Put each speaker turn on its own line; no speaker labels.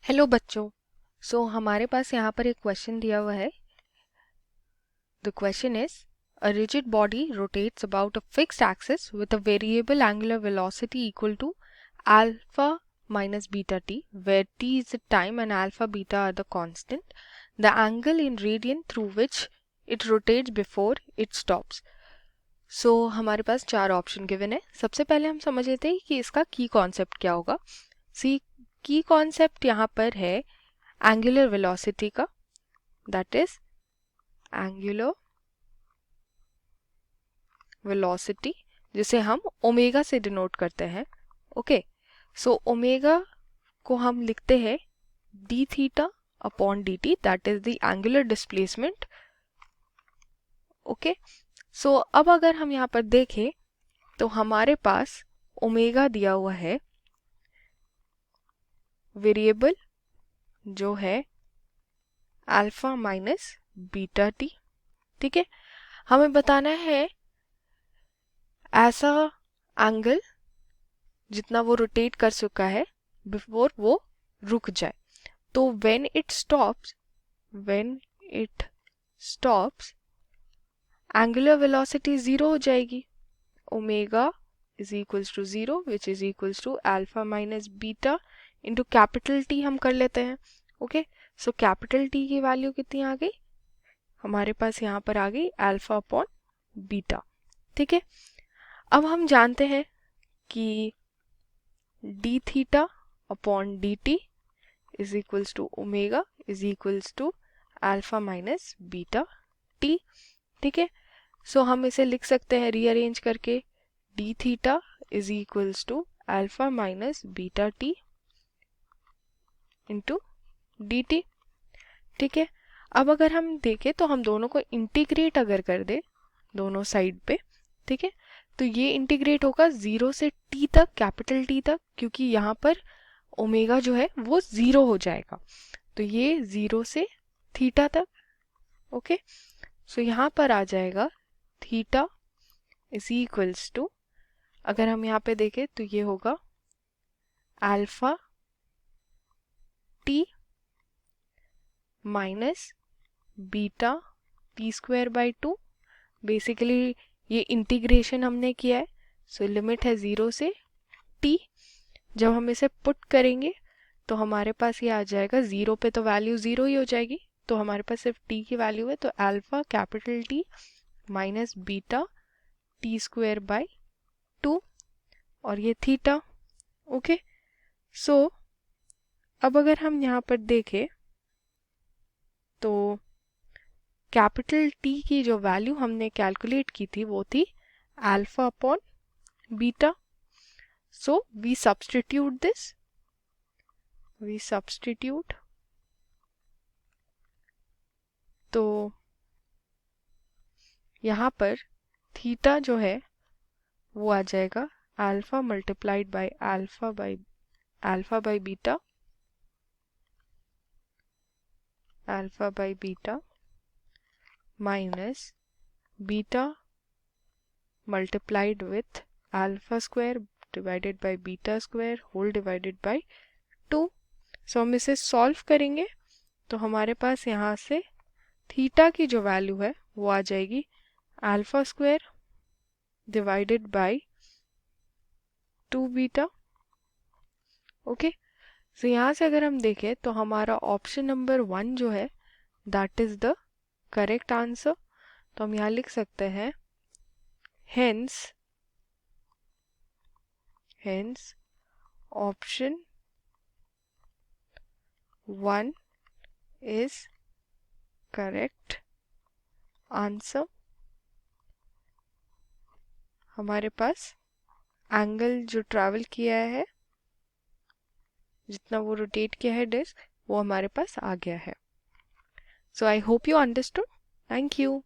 Hello बच्चों। हमारे पास यहाँ पर एक क्वेश्चन दिया हुआ है। The question is a rigid body rotates about a fixed axis with a variable angular velocity equal to alpha minus beta t, where t is the time and alpha beta are the constant. The angle in radian through which it rotates before it stops. हमारे पास चार option given है। सबसे पहले हम समझ लेते हैं कि इसका की कॉन्सेप्ट क्या होगा। सी की कॉन्सेप्ट यहाँ पर है एंगुलर वेलोसिटी का, दैट इज एंगुलर वेलोसिटी, जिसे हम ओमेगा से डिनोट करते हैं। ओके, ओमेगा को हम लिखते हैं D theta upon d T, that is the angular displacement. Okay, अब अगर हम यहाँ पर देखें तो हमारे पास ओमेगा दिया हुआ है, वेरिएबल जो है अल्फा माइनस बीटा टी। ठीक है, हमें बताना है ऐसा एंगल जितना वो रोटेट कर चुका है बिफोर वो रुक जाए। तो when it stops angular velocity zero हो जाएगी। Omega is equals to zero which is equals to alpha minus beta into capital T हम कर लेते हैं। ओके, कैपिटल टी की वैल्यू कितनी आ गई हमारे पास, यहाँ पर आ गई अल्फा अपॉन बीटा। ठीक है, अब हम जानते हैं कि d theta upon d t is equals to omega is equals to alpha minus beta t. ठीक है, हम इसे लिख सकते हैं रीअरेंज करके, d theta is equals to alpha minus beta t into d t. ठीक है, अब अगर हम देखें तो हम दोनों को इंटीग्रेट अगर कर दे दोनों साइड पे, ठीक है, तो ये इंटीग्रेट होगा जीरो से टी तक, कैपिटल टी तक, क्योंकि यहाँ पर ओमेगा जो है वो जीरो हो जाएगा। तो ये जीरो से थीटा तक। ओके, यहाँ पर आ जाएगा थीटा इज इक्वल्स टू, अगर हम यहाँ पे देखें तो ये होगा alpha T minus beta T square by two. Basically ये इंटीग्रेशन हमने किया है, लिमिट है जीरो से टी। जब हम इसे पुट करेंगे तो हमारे पास ये आ जाएगा, जीरो पे तो वैल्यू जीरो ही हो जाएगी, तो हमारे पास सिर्फ टी की वैल्यू है, तो alpha capital T minus beta T square by two और ये थीटा। ओके, अब अगर हम यहाँ पर देखें तो कैपिटल टी की जो वैल्यू हमने कैलकुलेट की थी वो थी alpha upon beta. We substitute तो यहाँ पर थीटा जो है वो आ जाएगा alpha multiplied by alpha by beta minus beta multiplied with alpha square divided by beta square whole divided by two. हम इसे सॉल्व करेंगे तो हमारे पास यहाँ से थीटा की जो वैल्यू है वो आ जाएगी alpha square divided by to beta. Okay, यहाँ से अगर हम देखें तो हमारा ऑप्शन नंबर 1 जो है that is the correct answer. तो हम यहाँ लिख सकते हैं hence option 1 is correct answer. हमारे पास एंगल जो ट्रैवल किया है, जितना वो रोटेट किया है डिस्क, वो हमारे पास आ गया है। So I hope you understood. Thank you.